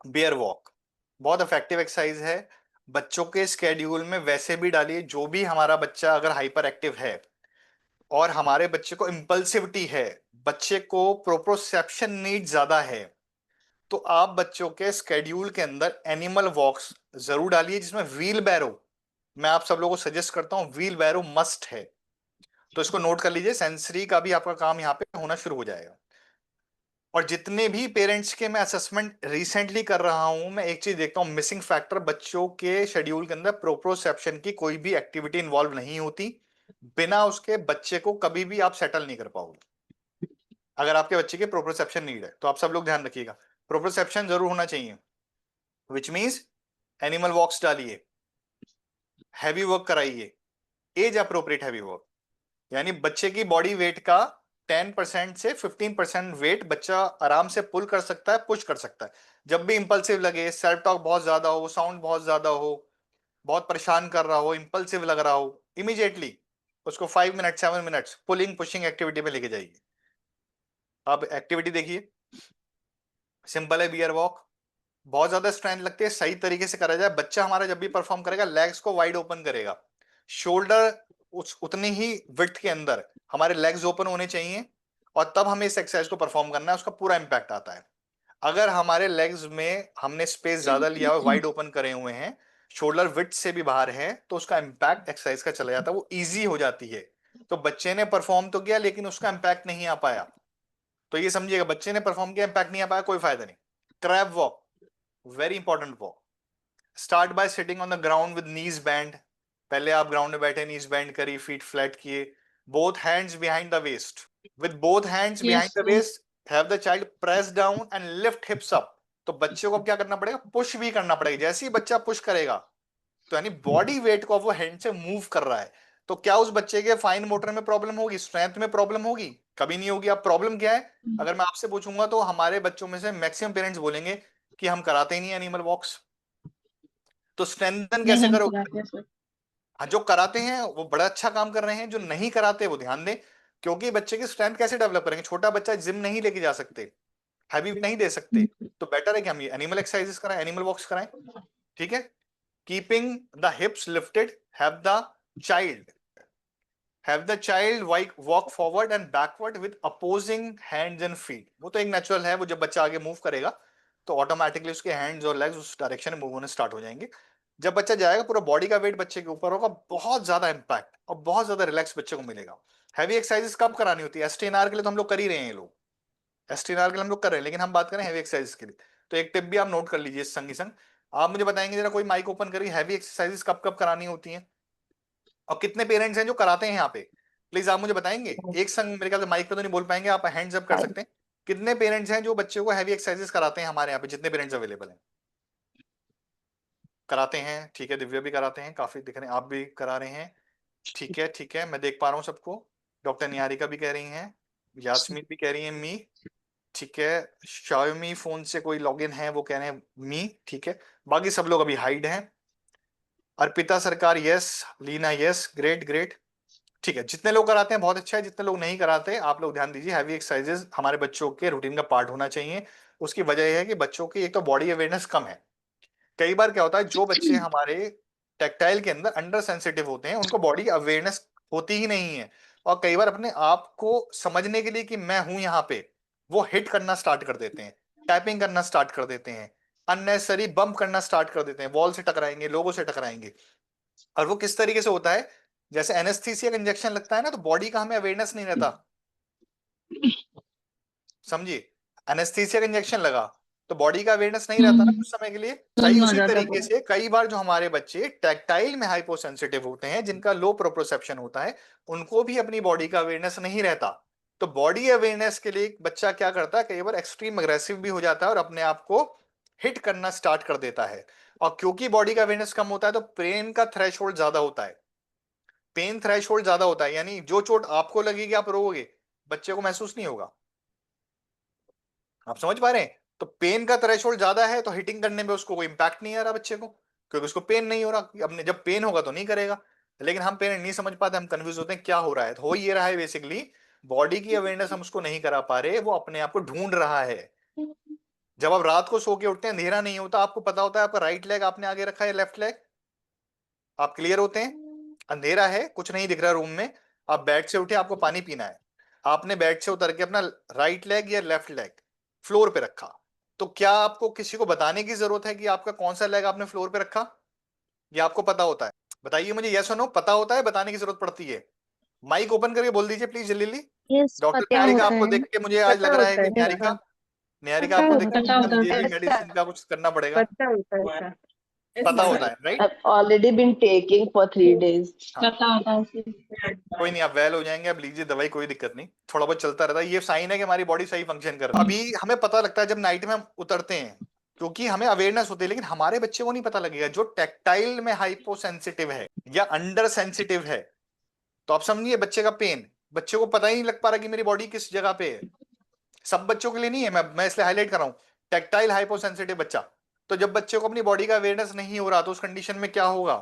Beer walk बहुत effective exercise है। बच्चों के स्केड्यूल में वैसे भी डालिए, जो भी हमारा बच्चा अगर हाइपर एक्टिव है और हमारे बच्चे को इम्पल्सिविटी है, बच्चे को प्रोप्रोसेप्शन नीड ज्यादा है, तो आप बच्चों के स्केड्यूल के अंदर एनिमल वॉक्स जरूर डालिए, जिसमें व्हील बैरो, मैं आप सब लोगों को सजेस्ट करता हूं, व्हील बैरो मस्ट है। तो इसको नोट कर लीजिए, सेंसरी का भी आपका काम यहाँ पे होना शुरू हो जाएगा। और जितने भी पेरेंट्स के मैं असेसमेंट रिसेंटली कर रहा हूं, मैं एक चीज देखता हूं, मिसिंग फैक्टर बच्चों के शेड्यूल के अंदर प्रोप्रोसेप्शन की कोई भी एक्टिविटी इन्वॉल्व नहीं होती। बिना उसके बच्चे को कभी भी आप सेटल नहीं कर पाओगे। अगर आपके बच्चे के प्रोप्रोसेप्शन नीड है तो आप सब लोग ध्यान रखिएगा, प्रोप्रोसेप्शन जरूर होना चाहिए, विच मीन्स एनिमल वॉक्स डालिए, हैवी वर्क कराइए, एज अप्रोप्रिएट हैवी वर्क, यानी बच्चे की बॉडी वेट का 10% से 15% वेट बच्चा आराम से पुल कर सकता है, पुश कर सकता है। जब भी इंपल्सिव लगे, सेल्फ टॉक बहुत ज्यादा हो, साउंड बहुत ज्यादा हो, बहुत परेशान कर रहा हो, इंपल्सिव लग रहा हो, इमीडिएटली उसको 5 minute 7 minutes pulling pushing activity में लेके जाइए। अब एक्टिविटी देखिए, सिंपल है, बियर वॉक। बहुत ज्यादा स्ट्रेंथ लगती है, सही तरीके से करा जाए, बच्चा हमारा जब भी परफॉर्म करेगा लेग्स को वाइड ओपन करेगा, शोल्डर उस उतनी ही विड्थ के अंदर हमारे लेग्स ओपन होने चाहिए, और तब हमें इस एक्सरसाइज को परफॉर्म करना है, उसका पूरा इंपैक्ट आता है। अगर हमारे लेग्स में हमने स्पेस ज्यादा लिया हुआ, वाइड ओपन करे हुए हैं, शोल्डर विड्थ से भी बाहर है, तो उसका इंपैक्ट एक्सरसाइज का चला जाता है, वो इजी हो जाती है। तो बच्चे ने परफॉर्म तो किया लेकिन उसका इंपैक्ट नहीं आ पाया, तो ये समझिएगा, बच्चे ने परफॉर्म किया, इंपैक्ट नहीं आ पाया, कोई फायदा नहीं। Crab walk, very important walk. Start by sitting on the ground with knees bend. पहले आप ग्राउंड में बैठे, नीज बैंड करी, फीट फ्लैट किए, both hands behind the waist, with both hands behind yes the waist have the child press down and lift hips up. तो बच्चे को अब क्या करना पड़ेगा, पुश भी करना पड़ेगा। जैसे ही बच्चा पुश करेगा, तो यानी बॉडी वेट को वो हैंड से मूव कर रहा है, तो क्या उस बच्चे के फाइन मोटर में प्रॉब्लम होगी, स्ट्रेंथ में प्रॉब्लम होगी? कभी नहीं होगी। अब प्रॉब्लम क्या है? अगर मैं आपसे पूछूंगा तो हमारे बच्चों में से मैक्सिमम पेरेंट्स बोलेंगे कि हम कराते ही नहीं एनिमल वॉक्स। तो स्ट्रेंथन नहीं, कैसे हम करोगे? खिलाते हैं सर। हाँ, जो कराते हैं वो बड़ा अच्छा काम कर रहे हैं, जो नहीं कराते वो ध्यान दें। क्योंकि बच्चे की स्ट्रेंथ कैसे डेवलप करेंगे, छोटा बच्चा जिम नहीं लेके जा सकते, हैवी नहीं दे सकते, तो बेटर है कि हम ये एनिमल एक्सरसाइजेस कराएं, एनिमल वॉक्स कराएं। ठीक है। Keeping the हिप्स lifted, have the child have the child walk forward and backward with opposing hands and feet. वो तो एक नेचुरल है, वो जब बच्चा आगे मूव करेगा तो ऑटोमेटिकली उसके हैंड्स और लेग्स उस डायरेक्शन में मूव होने स्टार्ट हो जाएंगे। जब बच्चा जाएगा, पूरा बॉडी का वेट बच्चे के ऊपर होगा, बहुत ज्यादा इंपैक्ट और बहुत ज्यादा रिलैक्स बच्चे को मिलेगा। हैवी एक्सरसाइजेस कब करानी होती है? एसटीएनआर के लिए तो हम लोग कर ही रहे हैं, ये लोग एसटीएनआर के लिए हम लोग कर रहे हैं, लेकिन हम बात करें हैवी एक्सरसाइजेस के लिए, तो एक टिप भी आप नोट कर लीजिए संग ही संग। आप मुझे बताएंगे जरा, कोई माइक ओपन करिए, हैवी एक्सरसाइजेस कब कब करानी होती हैं, और कितने पेरेंट्स हैं जो कराते हैं यहाँ पे? प्लीज आप मुझे बताएंगे, एक संग, मेरे ख्याल से माइक पे तो नहीं बोल पाएंगे, आप हैंड्स अप कर सकते हैं। कितने पेरेंट्स हैं जो बच्चों को हैवी एक्सरसाइजेस कराते हैं हमारे यहाँ पे, जितने पेरेंट्स अवेलेबल हैं? कराते हैं, ठीक है, दिव्या भी कराते हैं, काफी दिख रहे हैं, आप भी करा रहे हैं। ठीक है, ठीक है, मैं देख पा रहा हूँ सबको। डॉक्टर निहारिका भी कह रही हैं, यास्मीन भी कह रही है मी। ठीक है, शाओमी फोन से कोई लॉगिन है, वो कह रहे हैं मी। ठीक है, बाकी सब लोग अभी हाइड हैं। Arpita Sarkar yes, Leena yes, great great. ठीक है, जितने लोग कराते हैं बहुत अच्छा है, जितने लोग नहीं कराते आप लोग ध्यान दीजिए, हैवी एक्सरसाइजेस हमारे बच्चों के रूटीन का पार्ट होना चाहिए। उसकी वजह यह है कि बच्चों की एक तो बॉडी अवेयरनेस कम है। कई बार क्या होता है, जो बच्चे हमारे टेक्टाइल के अंदर अंडर सेंसिटिव होते हैं, उनको बॉडी अवेयरनेस होती ही नहीं है, और कई बार अपने आप को समझने के लिए कि मैं हूं यहाँ पे, वो हिट करना स्टार्ट कर देते हैं, टैपिंग करना स्टार्ट कर देते हैं, अननेसेसरी बम्प करना स्टार्ट कर देते हैं, वॉल से टकराएंगे, लोगों से टकराएंगे। और वो किस तरीके से होता है, जैसे एनेस्थीसिया का इंजेक्शन लगता है ना, तो बॉडी का हमें अवेयरनेस नहीं रहता, समझिए। एनेस्थीसिया का इंजेक्शन लगा तो बॉडी का अवेयरनेस नहीं रहता ना कुछ समय के लिए। सही सुन आ उसी जाता तरीके पूरा। से कई बार जो हमारे बच्चे टैक्टाइल में हाइपो सेंसिटिव होते हैं, जिनका लो प्रोप्रोसेप्शन होता है, उनको भी अपनी बॉडी का अवेयरनेस नहीं रहता। तो बॉडी अवेयरनेस के लिए एक बच्चा क्या करता है, कई बार एक्सट्रीम अग्रेसिव भी हो जाता है और अपने आप को हिट करना स्टार्ट कर देता है। और क्योंकि बॉडी का अवेयरनेस कम होता है, तो पेन का थ्रेशोल्ड ज्यादा होता है, पेन थ्रेशोल्ड ज्यादा होता है, यानी जो चोट आपको लगेगी आप रोओगे, बच्चे को महसूस नहीं होगा। आप समझ पा रहे हैं? तो पेन का थ्रेशोल्ड ज्यादा है, तो हिटिंग करने में उसको कोई इंपैक्ट नहीं आ रहा बच्चे को, क्योंकि उसको पेन नहीं हो रहा। अपने जब पेन होगा तो नहीं करेगा। लेकिन हम पेरेंट नहीं समझ पाते, हम कंफ्यूज होते हैं क्या हो रहा है। तो हो ये रहा है बेसिकली, बॉडी की अवेयरनेस हम उसको नहीं करा पा रहे, वो अपने आप को ढूंढ रहा है। जब आप रात को सो के उठते हैं, अंधेरा नहीं होता, आपको पता होता है आपका राइट लेग आपने आगे रखा है, लेफ्ट लेग, आप क्लियर होते हैं। अंधेरा है, कुछ नहीं दिख रहा रूम में, आप बेड से उठे, आपको पानी पीना है, आपने बेड से उतर के अपना राइट लेग या लेफ्ट लेग फ्लोर पे रखा, तो क्या आपको किसी को बताने की जरूरत है कि आपका कौन सा लेग आपने फ्लोर पे रखा, या आपको पता होता है? बताइए मुझे, यस और नो, पता होता है, बताने की जरूरत पड़ती है? माइक ओपन करके बोल दीजिए प्लीज जल्दी जल्दी। यस, डॉक्टर पता निहारिका, होता आपको है। देख के मुझे आज पता लग रहा है होता कि है निहारिका, सर। निहारिका पता आपको देख होता के है मुझे सर। मुझे भी मेडिसिन का कुछ करना पड़ेगा। पता होता है सर। पता होता है, right? I've already been taking for 3 days. हाँ, कोई नहीं, आप वेल हो जाएंगे, आप लीजिए दवाई, कोई दिक्कत नहीं, थोड़ा बहुत चलता रहता है, ये साइन है कि हमारी बॉडी सही फंक्शन कर रही है। अभी हमें पता लगता है जब नाइट में हम उतरते हैं, क्योंकि हमें अवेयरनेस होती है, लेकिन हमारे बच्चे को नहीं पता लगेगा जो टेक्टाइल में हाइपो सेंसिटिव है या अंडर सेंसिटिव है। तो आप समझिए बच्चे का पेन, बच्चे को पता ही नहीं लग पा रहा कि मेरी बॉडी किस जगह पे है। सब बच्चों के लिए नहीं है, मैं इसलिए हाईलाइट कर रहा हूं, टेक्टाइल हाइपोसेंसिटिव बच्चा। तो जब बच्चे को अपनी बॉडी का अवेयरनेस नहीं हो रहा, तो उस कंडीशन में क्या होगा,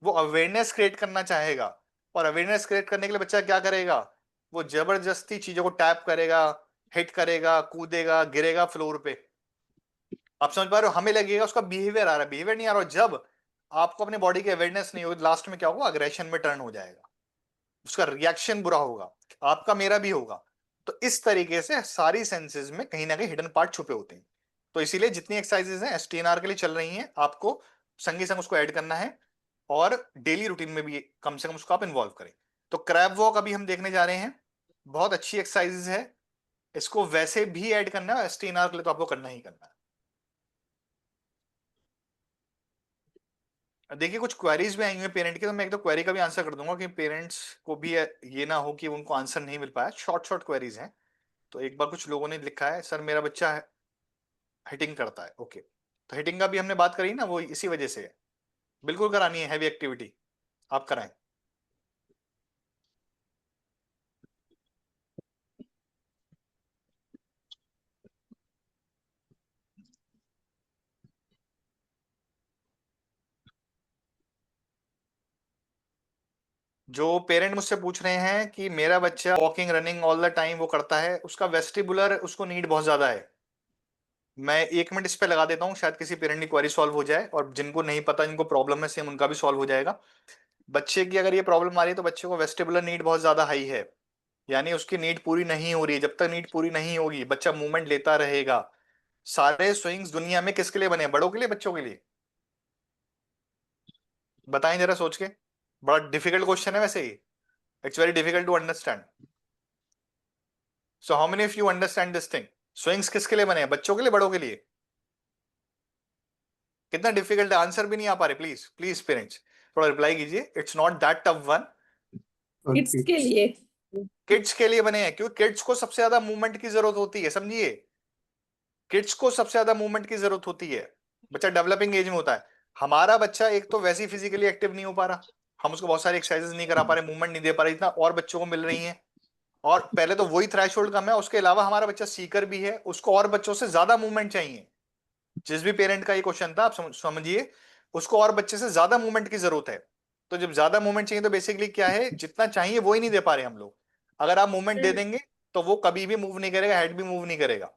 वो अवेयरनेस क्रिएट करना चाहेगा, और अवेयरनेस क्रिएट करने के लिए बच्चा क्या करेगा, वो जबरदस्ती चीजों को टैप करेगा, हिट करेगा, कूदेगा, गिरेगा फ्लोर पे। आप समझ पा रहे हो, हमें लगेगा उसका बिहेवियर आ रहा है, बिहेवियर नहीं आ रहा। जब आपको अपनी बॉडी की अवेयरनेस नहीं होगी, लास्ट में क्या होगा, अग्रेशन में टर्न हो जाएगा, उसका रिएक्शन बुरा होगा, आपका मेरा भी होगा। तो इस तरीके से सारी सेंसेस में कहीं ना कहीं हिडन पार्ट छुपे होते हैं। तो इसीलिए जितनी एक्सरसाइजेज हैं एसटीएनआर के लिए चल रही हैं, आपको संगी संग उसको ऐड करना है, और डेली रूटीन में भी कम से कम उसको आप इन्वॉल्व करें। तो क्रैब वॉक अभी हम देखने जा रहे हैं, बहुत अच्छी एक्सरसाइजेज है, इसको वैसे भी ऐड करना है, एसटीएनआर के लिए तो आपको करना ही करना है। देखिए कुछ क्वेरीज भी आई हुई हैं पेरेंट की, तो मैं एक तो क्वेरी का भी आंसर कर दूंगा कि पेरेंट्स को भी ये ना हो कि उनको आंसर नहीं मिल पाया, शॉर्ट शॉर्ट क्वेरीज हैं। तो एक बार कुछ लोगों ने लिखा है, सर मेरा बच्चा हिटिंग करता है, ओके, तो हिटिंग का भी हमने बात करी ना, वो इसी वजह से है, बिल्कुल करानी है हैवी एक्टिविटी, आप कराएं। जो पेरेंट मुझसे पूछ रहे हैं कि मेरा बच्चा walking running all the time वो करता है, उसका वेस्टिबुलर उसको नीड बहुत ज्यादा है, मैं 1 मिनट इस पे लगा देता हूँ, शायद किसी पेरेंट की क्वेरी सॉल्व हो जाए, और जिनको नहीं पता, जिनको प्रॉब्लम है सेम, उनका भी सॉल्व हो जाएगा। बच्चे की अगर ये प्रॉब्लम आ रही है, तो बच्चे को वेस्टिबुलर नीड बहुत ज्यादा हाई है, यानी उसकी नीड पूरी नहीं हो रही है। जब तक नीड पूरी नहीं होगी, बच्चा मूवमेंट लेता रहेगा। सारे स्विंग्स दुनिया में किसके लिए बने हैं, बड़ों के लिए, बच्चों के लिए? बताएं जरा सोच के, बड़ा डिफिकल्ट क्वेश्चन है वैसे ही, it's very difficult to understand. So how many of you understand this thing, swings किसके लिए बने हैं, बच्चों के लिए, बड़ों के लिए? कितना डिफिकल्ट है, आंसर भी नहीं आ पा रहे, प्लीज प्लीज पेरेंट्स थोड़ा रिप्लाई कीजिए, it's not that tough one. Kids के लिए। किड्स के लिए बने हैं, क्योंकि किड्स को सबसे ज्यादा मूवमेंट की जरूरत होती है, समझिए, किड्स को सबसे ज्यादा मूवमेंट की जरूरत होती है, बच्चा डेवलपिंग एज में होता है। हमारा बच्चा एक तो वैसे ही फिजिकली एक्टिव नहीं हो पा रहा, हम उसको बहुत सारी एक्सरसाइजेस नहीं करा पा रहे, मूवमेंट नहीं दे पा रहे, इतना और बच्चों को मिल रही है। और पहले तो वही थ्रेशोल्ड कम है, उसके अलावा हमारा बच्चा सीकर भी है, उसको और बच्चों से ज्यादा मूवमेंट चाहिए। जिस भी पेरेंट का ये क्वेश्चन था, आप समझिए, उसको और बच्चे से ज्यादा मूवमेंट की जरूरत है। तो जब ज्यादा मूवमेंट चाहिए, तो बेसिकली क्या है, जितना चाहिए वो ही नहीं दे पा रहे हम लोग। अगर आप मूवमेंट दे देंगे, तो वो कभी भी मूव नहीं करेगा, हेड भी मूव नहीं करेगा।